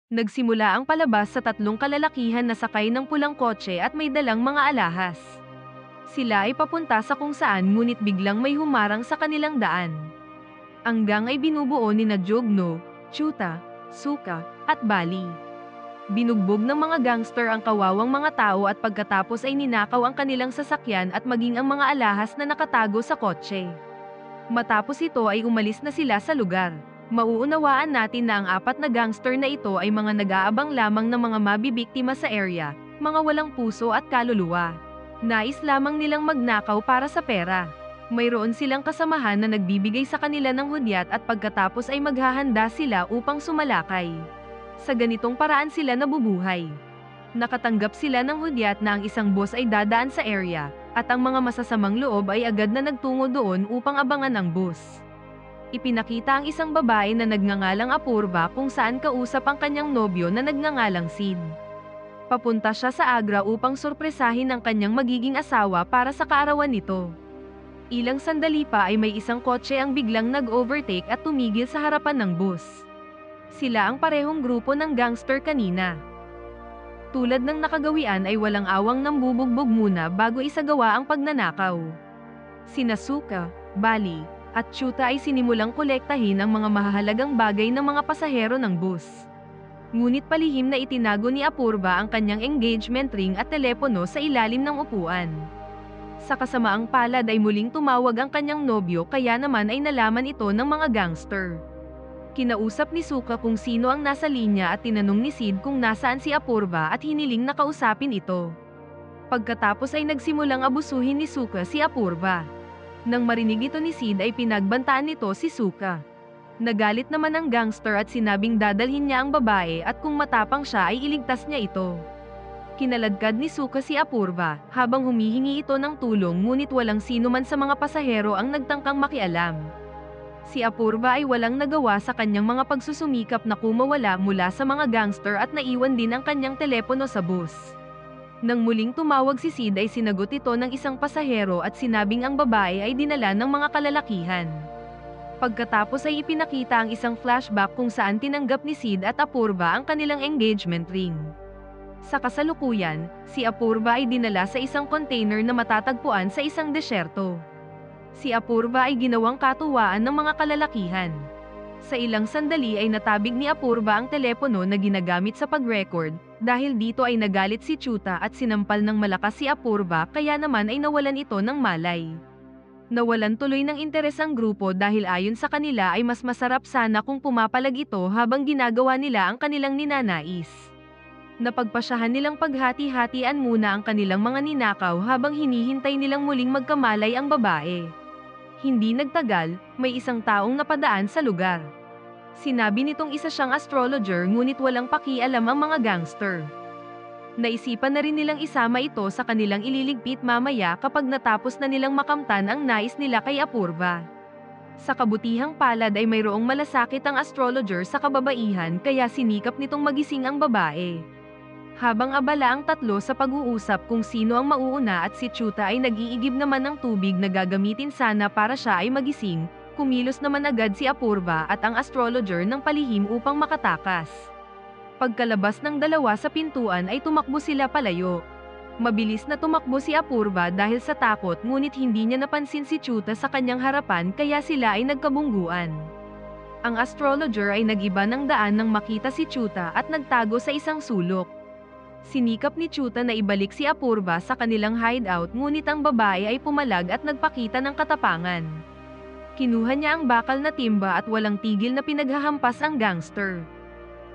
Nagsimula ang palabas sa tatlong kalalakihan na sakay ng pulang kotse at may dalang mga alahas. Sila ay papunta sa kung saan ngunit biglang may humarang sa kanilang daan. Ang gang ay binubuo ni Jogno, Chuta, Suka, at Bali. Binugbog ng mga gangster ang kawawang mga tao at pagkatapos ay ninakaw ang kanilang sasakyan at maging ang mga alahas na nakatago sa kotse. Matapos ito ay umalis na sila sa lugar. Mauunawaan natin na ang apat na gangster na ito ay mga nag-aabang lamang ng mga mabibiktima sa area, mga walang puso at kaluluwa. Nais lamang nilang magnakaw para sa pera. Mayroon silang kasamahan na nagbibigay sa kanila ng hudyat at pagkatapos ay maghahanda sila upang sumalakay. Sa ganitong paraan sila nabubuhay. Nakatanggap sila ng hudyat na ang isang boss ay dadaan sa area, at ang mga masasamang loob ay agad na nagtungo doon upang abangan ang boss. Ipinakita ang isang babae na nagngangalang Apurva kung saan kausap ang kanyang nobyo na nagngangalang Sid. Papunta siya sa Agra upang sorpresahin ang kanyang magiging asawa para sa kaarawan nito. Ilang sandali pa ay may isang kotse ang biglang nag-overtake at tumigil sa harapan ng bus. Sila ang parehong grupo ng gangster kanina. Tulad ng nakagawian ay walang awang nambubugbog muna bago isagawa ang pagnanakaw. Sina Suka, Bali, at Chuta ay sinimulang kolektahin ang mga mahahalagang bagay ng mga pasahero ng bus. Ngunit palihim na itinago ni Apurva ang kanyang engagement ring at telepono sa ilalim ng upuan. Sa kasamaang palad ay muling tumawag ang kanyang nobyo kaya naman ay nalaman ito ng mga gangster. Kinausap ni Suka kung sino ang nasa linya at tinanong ni Sid kung nasaan si Apurva at hiniling na kausapin ito. Pagkatapos ay nagsimulang abusuhin ni Suka si Apurva. Nang marinig ito ni Sid ay pinagbantaan nito si Suka. Nagalit naman ang gangster at sinabing dadalhin niya ang babae at kung matapang siya ay iligtas niya ito. Kinaladkad ni Suka si Apurva habang humihingi ito ng tulong ngunit walang sino man sa mga pasahero ang nagtangkang makialam. Si Apurva ay walang nagawa sa kanyang mga pagsusumikap na kumawala mula sa mga gangster at naiwan din ang kanyang telepono sa bus. Nang muling tumawag si Sid ay sinagot ito ng isang pasahero at sinabing ang babae ay dinala ng mga kalalakihan. Pagkatapos ay ipinakita ang isang flashback kung saan tinanggap ni Sid at Apurva ang kanilang engagement ring. Sa kasalukuyan, si Apurva ay dinala sa isang container na matatagpuan sa isang desyerto. Si Apurva ay ginawang katuwaan ng mga kalalakihan. Sa ilang sandali ay natabig ni Apurva ang telepono na ginagamit sa pag-record, dahil dito ay nagalit si Chuta at sinampal ng malakas si Apurva kaya naman ay nawalan ito ng malay. Nawalan tuloy ng interes ang grupo dahil ayon sa kanila ay mas masarap sana kung pumapalag ito habang ginagawa nila ang kanilang ninanais. Napagpasyahan nilang paghati-hatian muna ang kanilang mga ninakaw habang hinihintay nilang muling magkamalay ang babae. Hindi nagtagal, may isang taong napadaan sa lugar. Sinabi nitong isa siyang astrologer ngunit walang pakialam ang mga gangster. Naisipan na rin nilang isama ito sa kanilang ililigpit mamaya kapag natapos na nilang makamtan ang nais nila kay Apurva. Sa kabutihang palad ay mayroong malasakit ang astrologer sa kababaihan kaya sinikap nitong magising ang babae. Habang abala ang tatlo sa pag-uusap kung sino ang mauuna at si Chuta ay nag-iigib naman ng tubig na gagamitin sana para siya ay magising, kumilos naman agad si Apurva at ang astrologer ng palihim upang makatakas. Pagkalabas ng dalawa sa pintuan ay tumakbo sila palayo. Mabilis na tumakbo si Apurva dahil sa takot ngunit hindi niya napansin si Chuta sa kanyang harapan kaya sila ay nagkabungguan. Ang astrologer ay nag-iba ng daan nang makita si Chuta at nagtago sa isang sulok. Sinikap ni Chuta na ibalik si Apurva sa kanilang hideout ngunit ang babae ay pumalag at nagpakita ng katapangan. Kinuha niya ang bakal na timba at walang tigil na pinaghahampas ang gangster.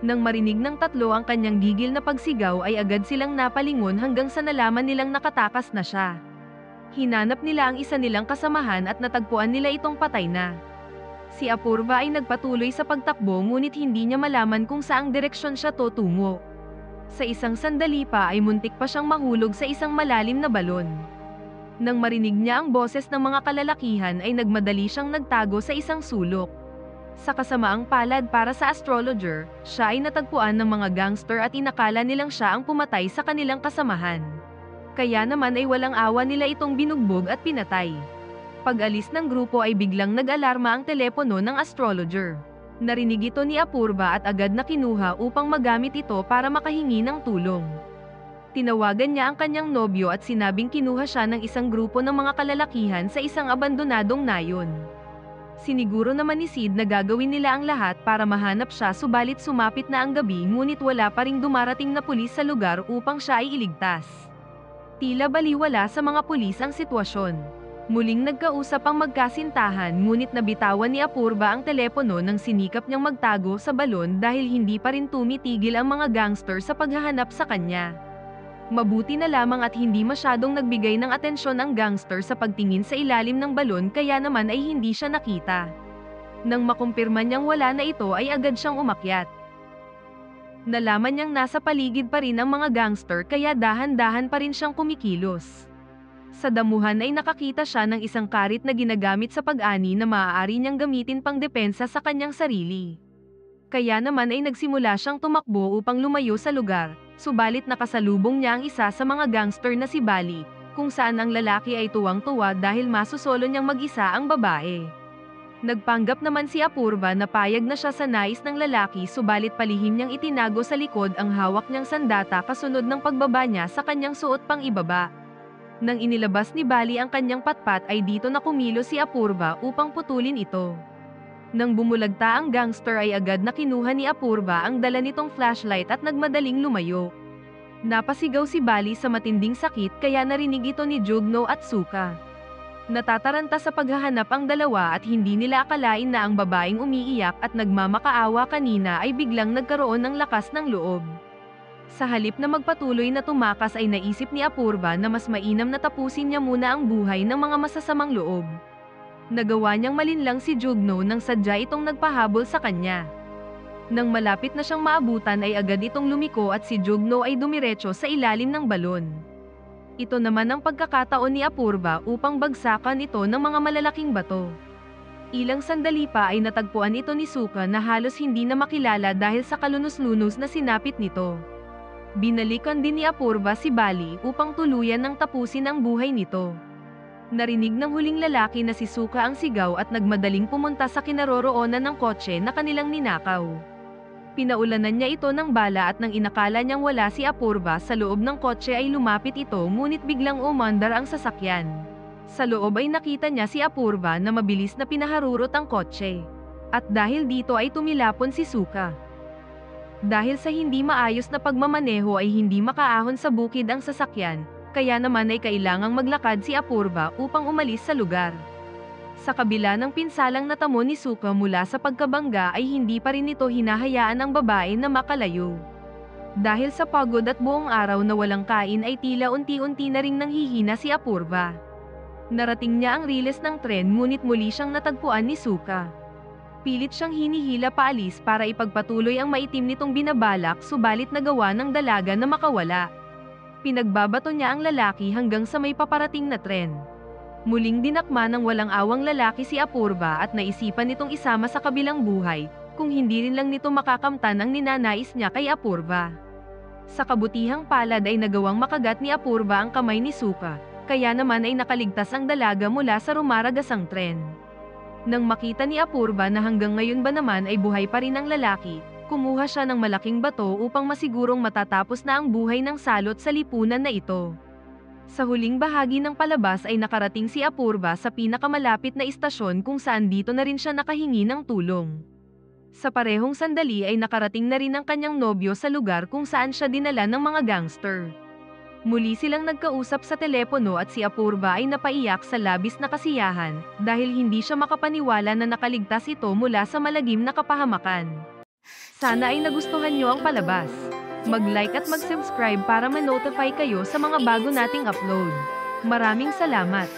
Nang marinig ng tatlo ang kanyang gigil na pagsigaw ay agad silang napalingon hanggang sa nalaman nilang nakatakas na siya. Hinanap nila ang isa nilang kasamahan at natagpuan nila itong patay na. Si Apurva ay nagpatuloy sa pagtakbo ngunit hindi niya malaman kung saang direksyon siya tutungo. Sa isang sandali pa ay muntik pa siyang mahulog sa isang malalim na balon. Nang marinig niya ang boses ng mga kalalakihan ay nagmadali siyang nagtago sa isang sulok. Sa kasamaang palad para sa astrologer, siya ay natagpuan ng mga gangster at inakala nilang siya ang pumatay sa kanilang kasamahan. Kaya naman ay walang awa nila itong binugbog at pinatay. Pag-alis ng grupo ay biglang nag-alarma ang telepono ng astrologer. Narinig ito ni Apurva at agad na kinuha upang magamit ito para makahingi ng tulong. Tinawagan niya ang kanyang nobyo at sinabing kinuha siya ng isang grupo ng mga kalalakihan sa isang abandonadong nayon. Siniguro naman ni Sid na gagawin nila ang lahat para mahanap siya, subalit sumapit na ang gabi ngunit wala pa ring dumarating na pulis sa lugar upang siya ay iligtas. Tila baliwala sa mga pulis ang sitwasyon. Muling nagkausap ang magkasintahan ngunit nabitawan ni Apurva ang telepono nang sinikap niyang magtago sa balon dahil hindi pa rin tumitigil ang mga gangster sa paghahanap sa kanya. Mabuti na lamang at hindi masyadong nagbigay ng atensyon ang gangster sa pagtingin sa ilalim ng balon, kaya naman ay hindi siya nakita. Nang makumpirma niyang wala na ito ay agad siyang umakyat. Nalaman niyang nasa paligid pa rin ang mga gangster kaya dahan-dahan pa rin siyang kumikilos. Sa damuhan ay nakakita siya ng isang karit na ginagamit sa pag-ani na maaari niyang gamitin pang depensa sa kanyang sarili. Kaya naman ay nagsimula siyang tumakbo upang lumayo sa lugar, subalit nakasalubong niya ang isa sa mga gangster na si Bali, kung saan ang lalaki ay tuwang-tuwa dahil masusolo niyang mag-isa ang babae. Nagpanggap naman si Apurva na payag na siya sa nais ng lalaki, subalit palihim niyang itinago sa likod ang hawak niyang sandata kasunod ng pagbaba niya sa kanyang suot pang ibaba. Nang inilabas ni Bali ang kanyang patpat ay dito na kumilos si Apurva upang putulin ito. Nang bumulagta ang gangster ay agad na kinuha ni Apurva ang dala nitong flashlight at nagmadaling lumayo. Napasigaw si Bali sa matinding sakit kaya narinig ito ni Jugno at Suka. Natataranta sa paghahanap ang dalawa at hindi nila akalain na ang babaeng umiiyak at nagmamakaawa kanina ay biglang nagkaroon ng lakas ng loob. Sa halip na magpatuloy na tumakas ay naisip ni Apurva na mas mainam na tapusin niya muna ang buhay ng mga masasamang loob. Nagawa niyang malinlang si Jugno nang sadya itong nagpahabol sa kanya. Nang malapit na siyang maabutan ay agad itong lumiko at si Jugno ay dumiretso sa ilalim ng balon. Ito naman ang pagkakataon ni Apurva upang bagsakan ito ng mga malalaking bato. Ilang sandali pa ay natagpuan ito ni Suka na halos hindi na makilala dahil sa kalunos-lunos na sinapit nito. Binalikan din ni Apurva si Bali upang tuluyan ng tapusin ang buhay nito. Narinig ng huling lalaki na si Suka ang sigaw at nagmadaling pumunta sa kinaroroonan ng kotse na kanilang ninakaw. Pinaulanan niya ito ng bala at nang inakala niyang wala si Apurva sa loob ng kotse ay lumapit ito ngunit biglang umandar ang sasakyan. Sa loob ay nakita niya si Apurva na mabilis na pinaharurot ang kotse. At dahil dito ay tumilapon si Suka. Dahil sa hindi maayos na pagmamaneho ay hindi makaahon sa bukid ang sasakyan, kaya naman ay kailangang maglakad si Apurva upang umalis sa lugar. Sa kabila ng pinsalang natamo ni Suka mula sa pagkabangga ay hindi pa rin ito hinahayaan ang babae na makalayo. Dahil sa pagod at buong araw na walang kain ay tila unti-unti na ring nanghihina si Apurva. Narating niya ang riles ng tren ngunit muli siyang natagpuan ni Suka. Pilit siyang hinihila paalis para ipagpatuloy ang maitim nitong binabalak, subalit nagawa ng dalaga na makawala. Pinagbabato niya ang lalaki hanggang sa may paparating na tren. Muling dinakma ng walang awang lalaki si Apurva at naisipan nitong isama sa kabilang buhay, kung hindi rin lang nito makakamtan ang ninanais niya kay Apurva. Sa kabutihang palad ay nagawang makagat ni Apurva ang kamay ni Suka, kaya naman ay nakaligtas ang dalaga mula sa rumaragasang tren. Nang makita ni Apurva na hanggang ngayon ba naman ay buhay pa rin ang lalaki, kumuha siya ng malaking bato upang masigurong matatapos na ang buhay ng salot sa lipunan na ito. Sa huling bahagi ng palabas ay nakarating si Apurva sa pinakamalapit na istasyon kung saan dito na rin siya nakahingi ng tulong. Sa parehong sandali ay nakarating na rin ang kanyang nobyo sa lugar kung saan siya dinala ng mga gangster. Muli silang nagkausap sa telepono at si Apurva ay napaiyak sa labis na kasiyahan dahil hindi siya makapaniwala na nakaligtas ito mula sa malagim na kapahamakan. Sana ay nagustuhan niyo ang palabas. Mag-like at mag-subscribe para ma-notify kayo sa mga bago nating upload. Maraming salamat!